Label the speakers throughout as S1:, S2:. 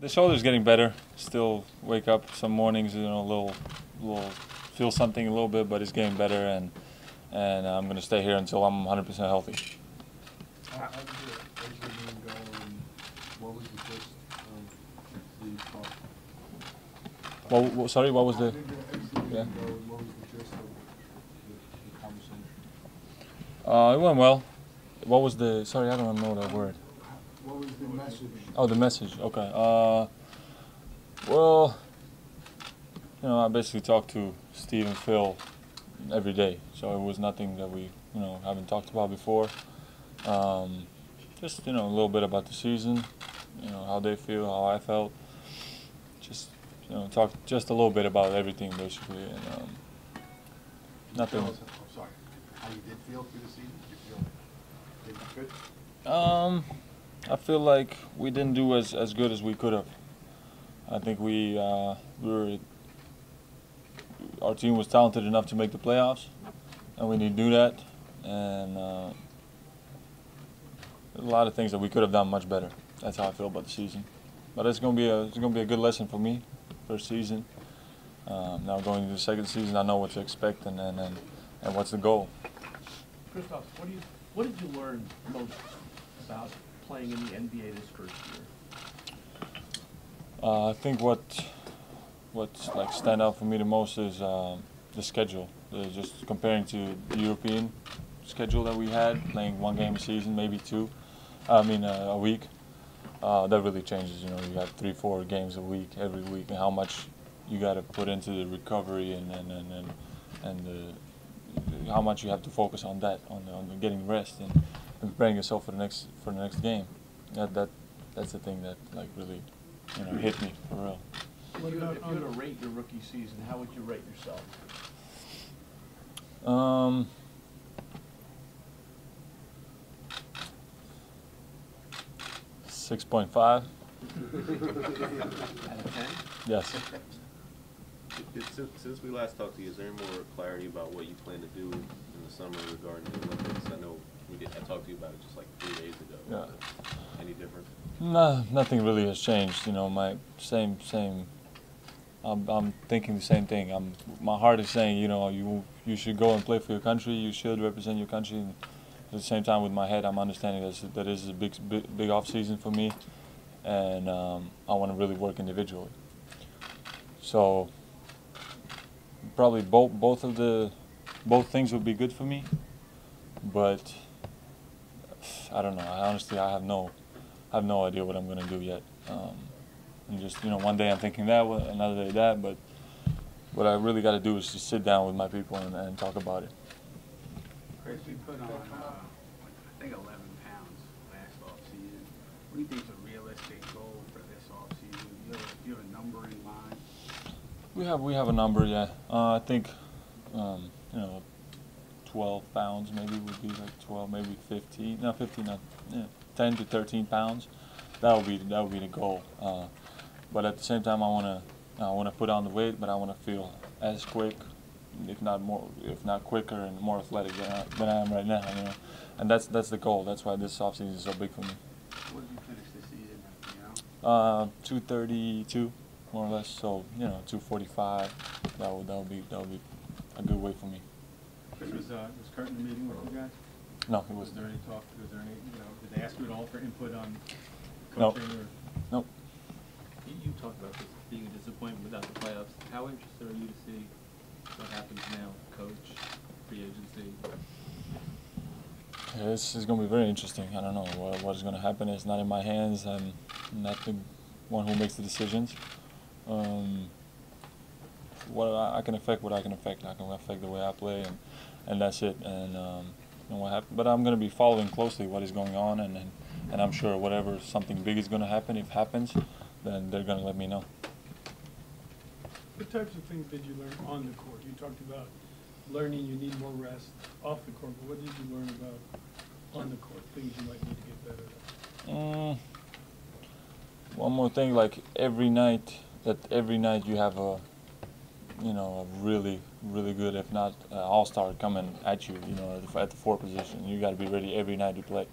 S1: The shoulder's getting better. Still wake up some mornings, a little feel something a little bit, but it's getting better, and I'm gonna stay here until I'm 100% healthy.
S2: How did the extra game go, and what was the gist of the talk?
S1: Well, sorry, what was the?
S2: How did the extra game
S1: Yeah.
S2: go, and what was the gist of the conversation?
S1: It went well. What was the? Sorry, I don't know that word.
S2: What was the message?
S1: Oh, the message. Okay. Well, I basically talked to Steve and Phill every day, so it was nothing that we, haven't talked about before. Just, a little bit about the season, how they feel, how I felt. Just, talk just a little bit about everything, basically, and nothing.
S2: I'm sorry. How you did feel through the season? Did you feel good?
S1: I feel like we didn't do as good as we could have. I think our team was talented enough to make the playoffs, and we need to do that. And there's a lot of things that we could have done much better. That's how I feel about the season. But it's gonna be a good lesson for me, first season. Now going into the second season, I know what to expect and what's the goal.
S3: Kristaps, what did you learn most about playing in the NBA this first year?
S1: I think what's like stand out for me the most is the schedule. Just comparing to the European schedule that we had, playing one game a season, maybe two. A week. That really changes. You got 3-4 games a week every week, and how much you got to put into the recovery and how much you have to focus on that, on the getting rest and preparing yourself for the next game. That's the thing that really hit me for real.
S3: If you were to rate your rookie season, how would you rate yourself?
S1: 6.5.
S3: Out of 10?
S1: Yes.
S4: Since we last talked to you, is there any more clarity about what you plan to do in the summer regarding the Olympics? I know I talked to you about it just like 3 days ago.
S1: Yeah.
S4: Any difference?
S1: No, nothing really has changed. My same. I'm thinking the same thing. My heart is saying, you should go and play for your country. You should represent your country. And at the same time, with my head, I'm understanding that this is a big off season for me, and I want to really work individually. So probably both things would be good for me, but I don't know. I have no idea what I'm going to do yet. And just one day I'm thinking that, another day that. But what I really got to do is just sit down with my people and talk about it.
S5: Chris, you put on, I think 11 pounds last offseason. What do you think is a realistic goal for this offseason? Do you have a number in mind?
S1: We have a number, yeah. I think 12 pounds maybe would be like 12, maybe 15. No, 15, not 10 to 13 pounds. That would be the goal. But at the same time, I wanna put on the weight, but I wanna feel as quick, if not quicker and more athletic than I am right now. And that's the goal. That's why this offseason is so big for me.
S5: What did you finish the season at,
S1: 232, more or less. So 245. That would be a good weight for me.
S6: Was Kurt in the meeting with you guys?
S1: No, he
S6: Was
S1: wasn't.
S6: there any talk? Was there any? Did they ask you at all for input on
S1: No.
S6: coaching? Or?
S1: Nope.
S7: You talked about this being a disappointment without the playoffs. How interested are you to see what happens now, coach, free agency?
S1: Yeah, this is going to be very interesting. I don't know what is going to happen. It's not in my hands. I'm not the one who makes the decisions. I can affect what I can affect. I can affect the way I play, and that's it. And what happened. But I'm going to be following closely what is going on, and I'm sure whatever something big is going to happen, if it happens, then they're going to let me know.
S8: What types of things did you learn on the court? You talked about learning you need more rest off the court, but what did you learn about on the court, things you might need to get better at?
S1: One more thing, like every night you have a really good, if not all-star coming at you, at the 4 position. You got to be ready every night to play.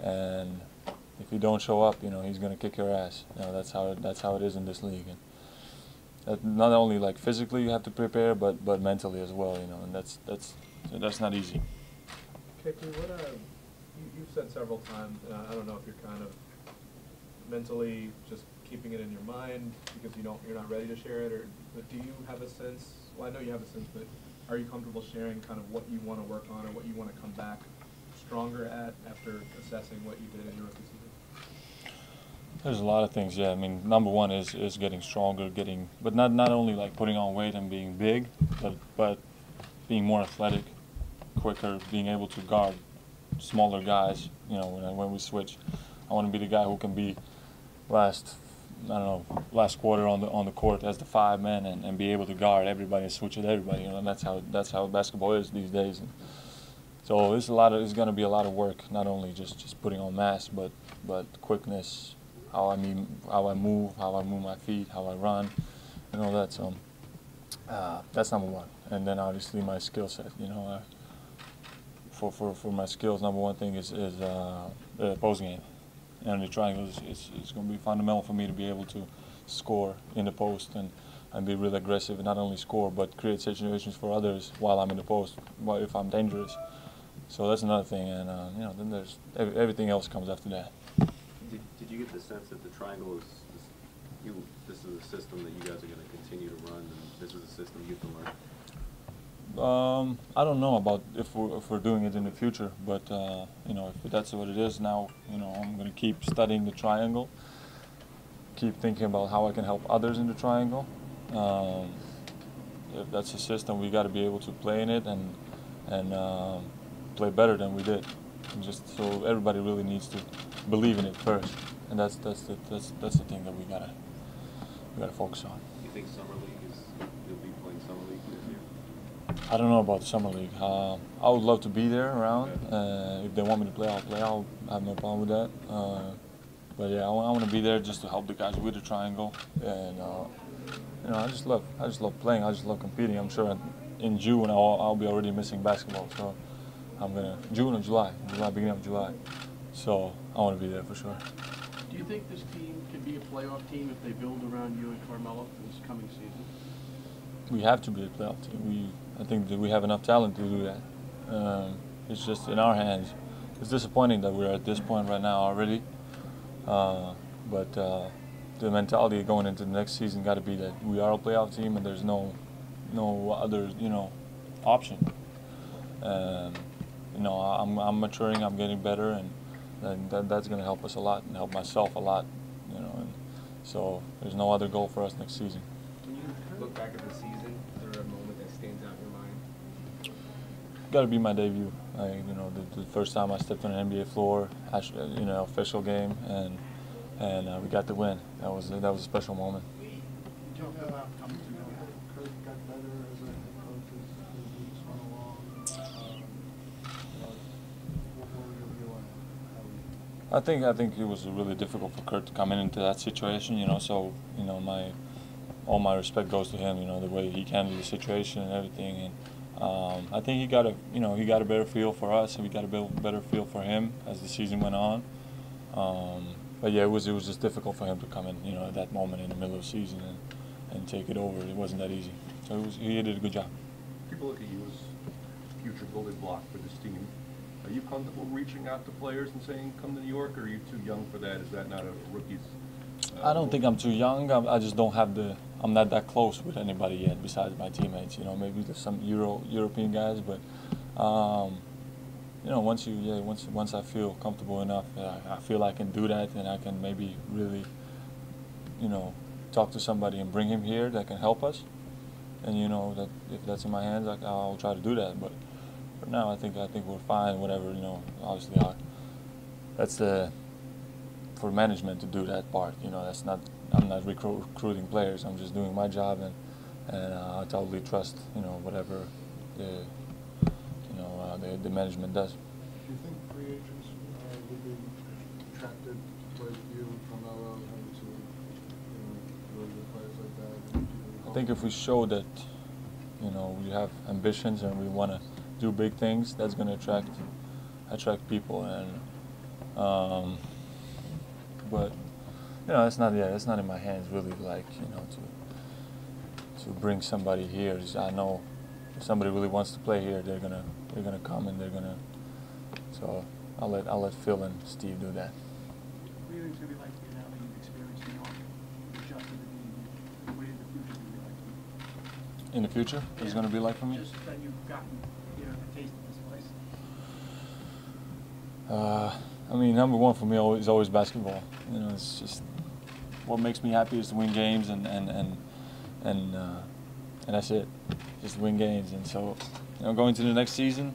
S1: And if you don't show up, he's gonna kick your ass. That's how it is in this league. And that not only like physically you have to prepare, but mentally as well. And that's not easy.
S9: KP, you've said several times, and I don't know if you're kind of mentally just keeping it in your mind because you're not ready to share it, but do you have a sense? Well, I know you have a sense, but are you comfortable sharing kind of what you want to work on or what you want to come back stronger at after assessing what you did in your rookie season?
S1: There's a lot of things, yeah. I mean, number one is getting stronger, but not only like putting on weight and being big, but being more athletic, quicker, being able to guard smaller guys. When we switch, I want to be the guy who can be last quarter on the court as the 5 man and be able to guard everybody and switch with everybody. And that's how basketball is these days. And so it's going to be a lot of work, not only just putting on mass, but quickness, how I move my feet, how I run, and all that. So that's number one. And then obviously my skill set. For my skills, number one thing is the post game. And the triangle is going to be fundamental for me to be able to score in the post and be really aggressive and not only score but create situations for others while I'm in the post, if I'm dangerous. So that's another thing, and then there's everything else comes after that.
S4: Did you get the sense that the triangle this is a system that you guys are going to continue to run, and this is a system you can learn?
S1: I don't know about if we're doing it in the future, but if that's what it is now, I'm going to keep studying the triangle, keep thinking about how I can help others in the triangle. If that's a system, we got to be able to play in it and play better than we did. And just so everybody really needs to believe in it first, and that's the thing that we gotta focus on.
S4: You think summer league you'll be playing summer league this year?
S1: I don't know about the summer league. I would love to be there around. If they want me to play, I'll play. I'll have no problem with that. But yeah, I want to be there just to help the guys with the triangle. And I just love playing. I just love competing. I'm sure in June I'll be already missing basketball. So June or July, beginning of July. So I want to be there for sure.
S3: Do you think this team can be a playoff team if they build around you and Carmelo this coming season?
S1: We have to be a playoff team. I think that we have enough talent to do that. It's just in our hands. It's disappointing that we're at this point right now already. But the mentality going into the next season got to be that we are a playoff team and there's no other option. I'm maturing. I'm getting better, and that's going to help us a lot and help myself a lot. And so there's no other goal for us next season.
S9: When you look back at the season, is there a moment that stands out in your mind?
S1: Got to be my debut. The first time I stepped on an NBA floor, official game, and we got the win. That was a special moment.
S2: You talked about coming to know Kurt got better as a head coach as weeks went along. What were your view on how he?
S1: I think it was really difficult for Kurt to come into that situation. So all my respect goes to him. The way he handled the situation and everything. And I think he got a better feel for us, and we got a better feel for him as the season went on. But yeah, it was just difficult for him to come in, at that moment in the middle of the season and take it over. It wasn't that easy. So he did a good job.
S10: People look at you as future building block for this team. Are you comfortable reaching out to players and saying, come to New York, or are you too young for that? Is that not a rookie's?
S1: I don't think I'm too young. I just don't have I'm not that close with anybody yet besides my teammates. Maybe there's some European guys, but once I feel comfortable enough, I feel I can do that, and I can maybe really, talk to somebody and bring him here that can help us. And that if that's in my hands, I'll try to do that. But for now, I think we're fine. Whatever, obviously, that's for management to do that part. I'm not recruiting players. I'm just doing my job, and I totally trust whatever the management does.
S2: Do you think free agents would be attracted towards you and Carmelo having to really good players like that?
S1: I think if we show that we have ambitions and we want to do big things, that's going to attract people. And but that's not in my hands really. Like to bring somebody here. I know if somebody really wants to play here, they're gonna come and they're gonna. So I'll let Phill and Steve do that.
S3: What do you think it's gonna be like for you now that you've experienced New York, adjusted to being here? What do you think the future is gonna be like for you?
S1: In the future, what's it gonna be like for me?
S3: Just that you've gotten a taste of this place.
S1: I mean, number one for me is always basketball. It's just what makes me happy is to win games, and that's it. Just win games, and so going to the next season,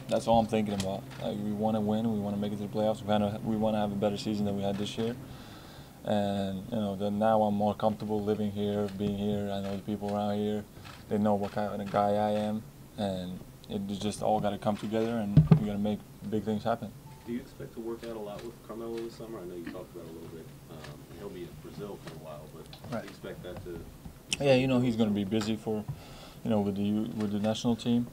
S1: that's all I'm thinking about. Like, we want to win, we want to make it to the playoffs. We want to have a better season than we had this year, and then now I'm more comfortable living here, being here. I know the people around here. They know what kind of guy I am, and it just all got to come together, and we got to make big things happen.
S4: Do you expect to work out a lot with Carmelo this summer? I know you talked about it a little bit. He'll be in Brazil for a while, but
S1: Right.
S4: do you expect that to?
S1: Yeah, he's going to be busy for, with the national team.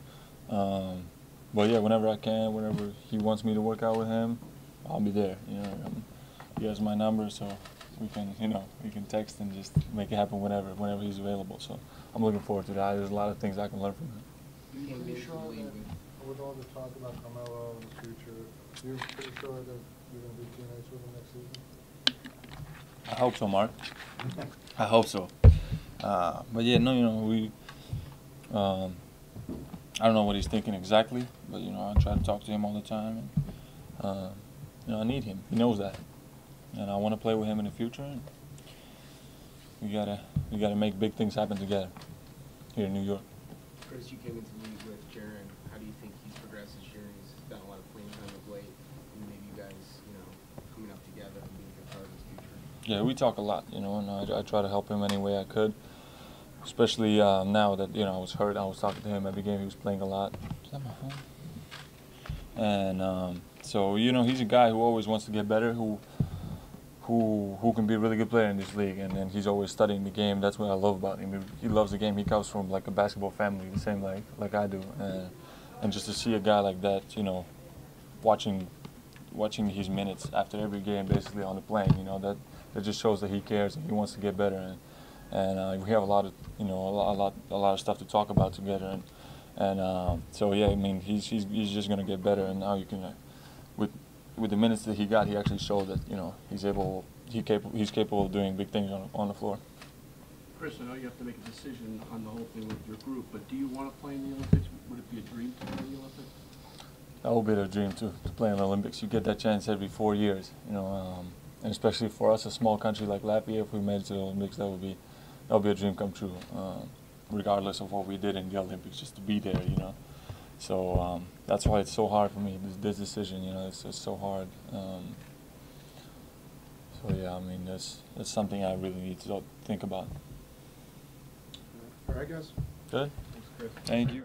S1: But yeah, whenever I can, whenever he wants me to work out with him, I'll be there. He has my number, so we can text and just make it happen whenever he's available. So I'm looking forward to that. There's a lot of things I can learn from him.
S2: You're pretty sure that with all the talk about Carmelo in the future, you're pretty sure that you're going to be teammates with him next season?
S1: I hope so, Mark. I hope so. But yeah, we. I don't know what he's thinking exactly, but I try to talk to him all the time, and I need him. He knows that, and I want to play with him in the future. And we gotta make big things happen together here in New York.
S11: Chris, you came into the league with Jaren. How do you think he's progressed this year? He's done a lot of playing time of late, and maybe you guys, coming up together and being a good part of his future.
S1: Yeah, we talk a lot, and I try to help him any way I could. Especially now that I was hurt, I was talking to him every game. He was playing a lot. Is that my phone? And so he's a guy who always wants to get better, who can be a really good player in this league, and then he's always studying the game. That's what I love about him. He loves the game. He comes from like a basketball family, the same like I do, and just to see a guy like that, watching his minutes after every game, basically on the plane, that just shows that he cares and he wants to get better. And we have a lot of a lot of stuff to talk about together, and so yeah, I mean he's just gonna get better, and now you can with the minutes that he got, he actually showed that he's capable of doing big things on the floor.
S3: Chris, I know you have to make a decision on the whole thing with your group, but do you want to play in the Olympics? Would it be a dream to play in the Olympics?
S1: That would be a dream to play in the Olympics. You get that chance every 4 years, and especially for us, a small country like Latvia, if we made it to the Olympics, that would be a dream come true, regardless of what we did in the Olympics, just to be there, So that's why it's so hard for me, this decision, it's just so hard. So yeah, I mean, that's something I really need to think about.
S9: All right, guys.
S1: Good?
S9: Thanks, Chris.
S1: Thank you.